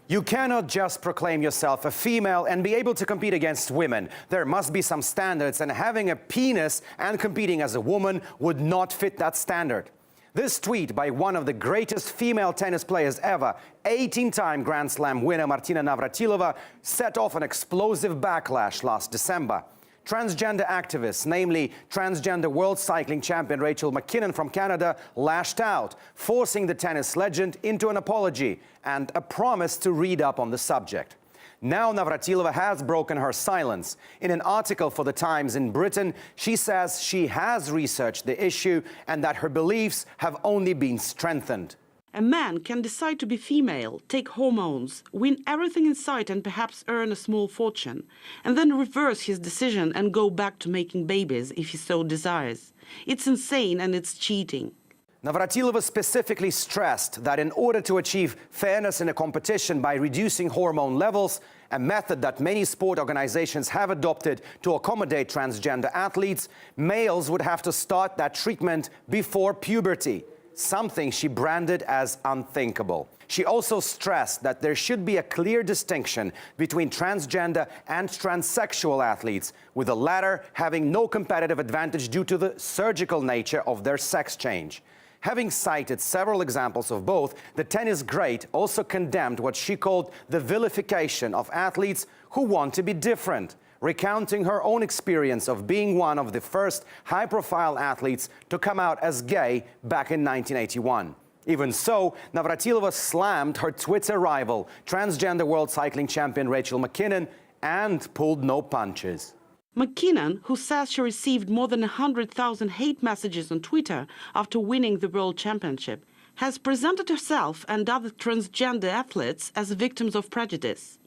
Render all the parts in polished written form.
You cannot just proclaim yourself a female and be able to compete against women. There must be some standards, and having a penis and competing as a woman would not fit that standard. This tweet by one of the greatest female tennis players ever, 18-time Grand Slam winner Martina Navratilova, set off an explosive backlash last December. Transgender activists, namely Transgender World Cycling Champion Rachel McKinnon from Canada, lashed out, forcing the tennis legend into an apology and a promise to read up on the subject. Now Navratilova has broken her silence. In an article for The Times in Britain, she says she has researched the issue and that her beliefs have only been strengthened. A man can decide to be female, take hormones, win everything in sight and perhaps earn a small fortune, and then reverse his decision and go back to making babies if he so desires. It's insane and it's cheating. Navratilova specifically stressed that in order to achieve fairness in a competition by reducing hormone levels, a method that many sport organizations have adopted to accommodate transgender athletes, males would have to start that treatment before puberty, something she branded as unthinkable. She also stressed that there should be a clear distinction between transgender and transsexual athletes, with the latter having no competitive advantage due to the surgical nature of their sex change. Having cited several examples of both, the tennis great also condemned what she called the vilification of athletes who want to be different, recounting her own experience of being one of the first high-profile athletes to come out as gay back in 1981. Even so, Navratilova slammed her Twitter rival, Transgender World Cycling Champion Rachel McKinnon, and pulled no punches. McKinnon, who says she received more than 100,000 hate messages on Twitter after winning the World Championship, has presented herself and other transgender athletes as victims of prejudice.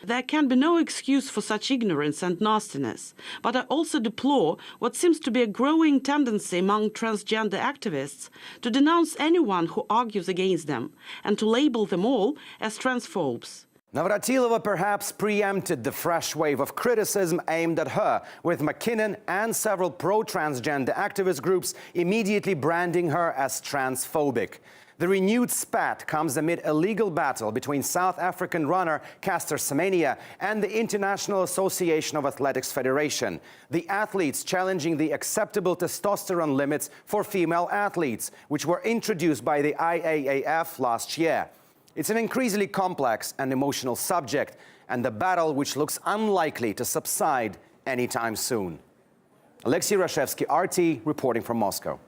There can be no excuse for such ignorance and nastiness, but I also deplore what seems to be a growing tendency among transgender activists to denounce anyone who argues against them and to label them all as transphobes. Navratilova perhaps preempted the fresh wave of criticism aimed at her, with McKinnon and several pro-transgender activist groups immediately branding her as transphobic. The renewed spat comes amid a legal battle between South African runner Caster Semenya and the International Association of Athletics Federation, the athletes challenging the acceptable testosterone limits for female athletes, which were introduced by the IAAF last year. It's an increasingly complex and emotional subject, and the battle which looks unlikely to subside anytime soon. Alexei Rashevsky, RT, reporting from Moscow.